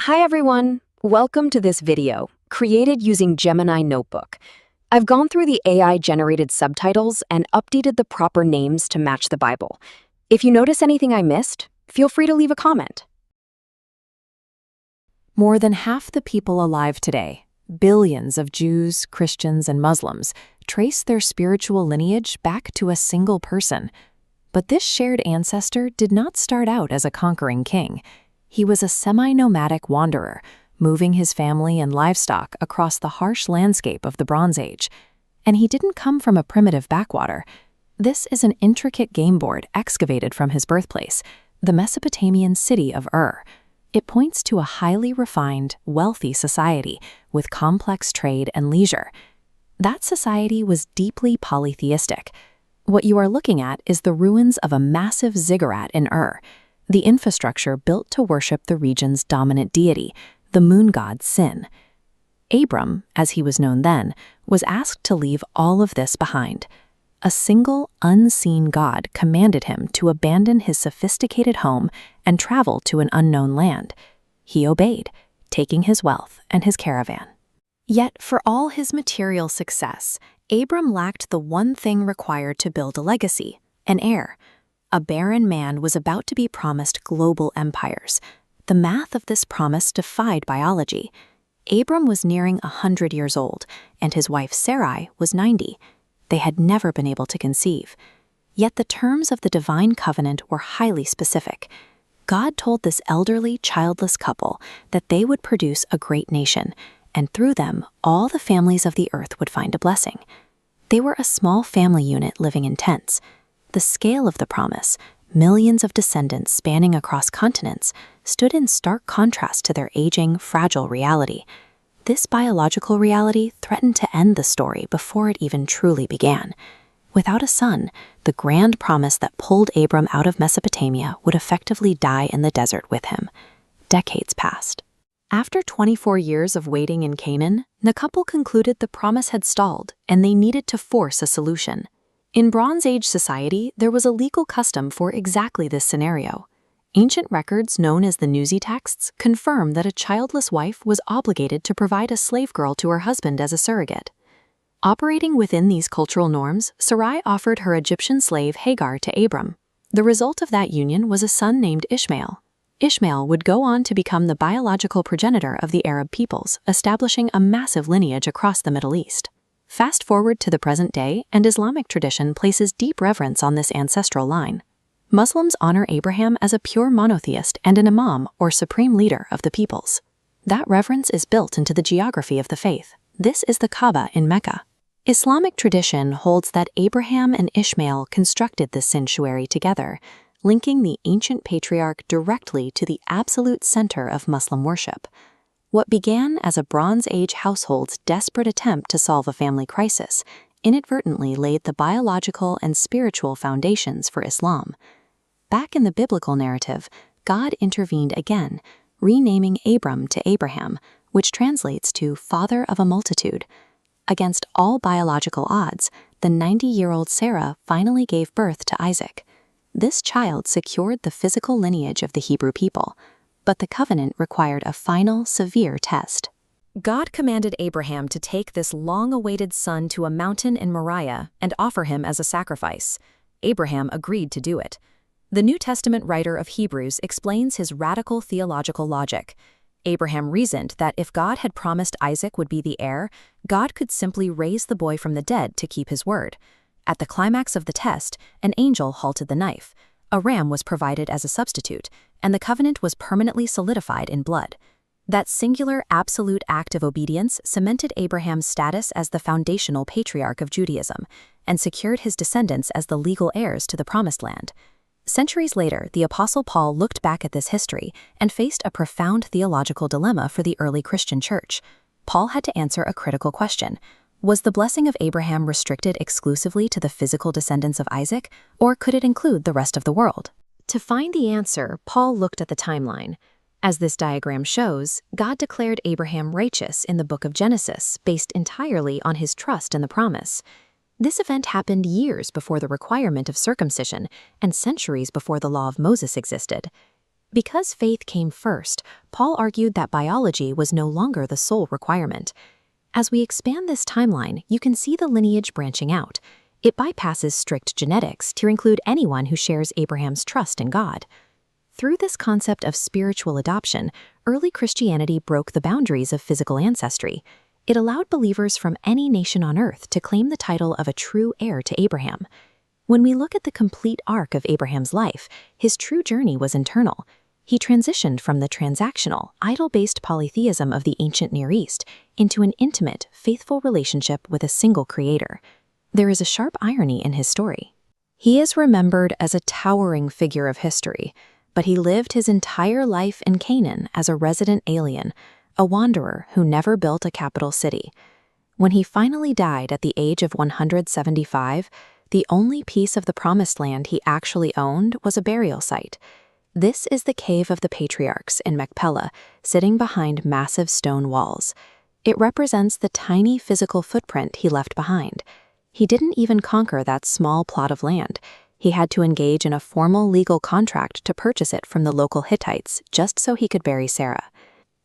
Hi everyone, welcome to this video, created using Gemini Notebook. I've gone through the AI-generated subtitles and updated the proper names to match the Bible. If you notice anything I missed, feel free to leave a comment. More than half the people alive today, billions of Jews, Christians, and Muslims, trace their spiritual lineage back to a single person. But this shared ancestor did not start out as a conquering king. He was a semi-nomadic wanderer, moving his family and livestock across the harsh landscape of the Bronze Age. And he didn't come from a primitive backwater. This is an intricate game board excavated from his birthplace, the Mesopotamian city of Ur. It points to a highly refined, wealthy society with complex trade and leisure. That society was deeply polytheistic. What you are looking at is the ruins of a massive ziggurat in Ur, the infrastructure built to worship the region's dominant deity, the moon god Sin. Abram, as he was known then, was asked to leave all of this behind. A single, unseen god commanded him to abandon his sophisticated home and travel to an unknown land. He obeyed, taking his wealth and his caravan. Yet, for all his material success, Abram lacked the one thing required to build a legacy: an heir. A barren man was about to be promised global empires. The math of this promise defied biology. Abram was nearing 100 years old, and his wife Sarai was 90. They had never been able to conceive. Yet the terms of the divine covenant were highly specific. God told this elderly, childless couple that they would produce a great nation, and through them, all the families of the earth would find a blessing. They were a small family unit living in tents. The scale of the promise, millions of descendants spanning across continents, stood in stark contrast to their aging, fragile reality. This biological reality threatened to end the story before it even truly began. Without a son, the grand promise that pulled Abram out of Mesopotamia would effectively die in the desert with him. Decades passed. After 24 years of waiting in Canaan, the couple concluded the promise had stalled and they needed to force a solution. In Bronze Age society, there was a legal custom for exactly this scenario. Ancient records known as the Nuzi texts confirm that a childless wife was obligated to provide a slave girl to her husband as a surrogate. Operating within these cultural norms, Sarai offered her Egyptian slave Hagar to Abram. The result of that union was a son named Ishmael. Ishmael would go on to become the biological progenitor of the Arab peoples, establishing a massive lineage across the Middle East. Fast forward to the present day, and Islamic tradition places deep reverence on this ancestral line. Muslims honor Abraham as a pure monotheist and an imam, or supreme leader, of the peoples. That reverence is built into the geography of the faith. This is the Kaaba in Mecca. Islamic tradition holds that Abraham and Ishmael constructed this sanctuary together, linking the ancient patriarch directly to the absolute center of Muslim worship. What began as a Bronze Age household's desperate attempt to solve a family crisis inadvertently laid the biological and spiritual foundations for Islam. Back in the biblical narrative, God intervened again, renaming Abram to Abraham, which translates to father of a multitude. Against all biological odds, the 90-year-old Sarah finally gave birth to Isaac. This child secured the physical lineage of the Hebrew people. But the covenant required a final, severe test. God commanded Abraham to take this long-awaited son to a mountain in Moriah and offer him as a sacrifice. Abraham agreed to do it. The New Testament writer of Hebrews explains his radical theological logic. Abraham reasoned that if God had promised Isaac would be the heir, God could simply raise the boy from the dead to keep his word. At the climax of the test, an angel halted the knife. A ram was provided as a substitute, and the covenant was permanently solidified in blood. That singular, absolute act of obedience cemented Abraham's status as the foundational patriarch of Judaism and secured his descendants as the legal heirs to the Promised Land. Centuries later, the Apostle Paul looked back at this history and faced a profound theological dilemma for the early Christian church. Paul had to answer a critical question. Was the blessing of Abraham restricted exclusively to the physical descendants of Isaac, or could it include the rest of the world? To find the answer, Paul looked at the timeline. As this diagram shows, God declared Abraham righteous in the book of Genesis, based entirely on his trust in the promise. This event happened years before the requirement of circumcision and centuries before the law of Moses existed. Because faith came first, Paul argued that biology was no longer the sole requirement. As we expand this timeline, you can see the lineage branching out. It bypasses strict genetics to include anyone who shares Abraham's trust in God. Through this concept of spiritual adoption, early Christianity broke the boundaries of physical ancestry. It allowed believers from any nation on earth to claim the title of a true heir to Abraham. When we look at the complete arc of Abraham's life, his true journey was internal. He transitioned from the transactional, idol-based polytheism of the ancient Near East into an intimate, faithful relationship with a single creator. There is a sharp irony in his story. He is remembered as a towering figure of history, but he lived his entire life in Canaan as a resident alien, a wanderer who never built a capital city. When he finally died at the age of 175, the only piece of the Promised Land he actually owned was a burial site. This is the Cave of the Patriarchs in Machpelah, sitting behind massive stone walls. It represents the tiny physical footprint he left behind. He didn't even conquer that small plot of land. He had to engage in a formal legal contract to purchase it from the local Hittites just so he could bury Sarah.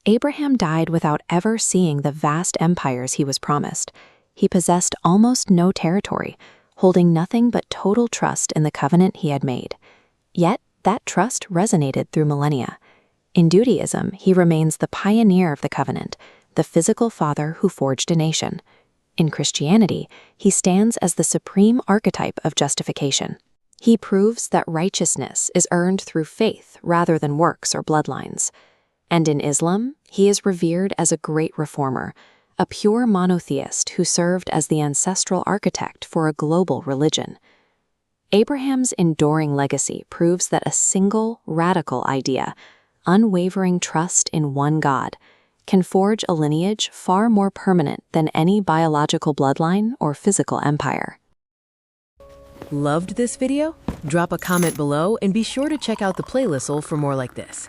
Abraham died without ever seeing the vast empires he was promised. He possessed almost no territory, holding nothing but total trust in the covenant he had made. Yet, that trust resonated through millennia. In Judaism, he remains the pioneer of the covenant, the physical father who forged a nation. In Christianity, he stands as the supreme archetype of justification. He proves that righteousness is earned through faith rather than works or bloodlines. And in Islam, he is revered as a great reformer, a pure monotheist who served as the ancestral architect for a global religion. Abraham's enduring legacy proves that a single, radical idea, unwavering trust in one God, can forge a lineage far more permanent than any biological bloodline or physical empire. Loved this video? Drop a comment below and be sure to check out the playlist for more like this.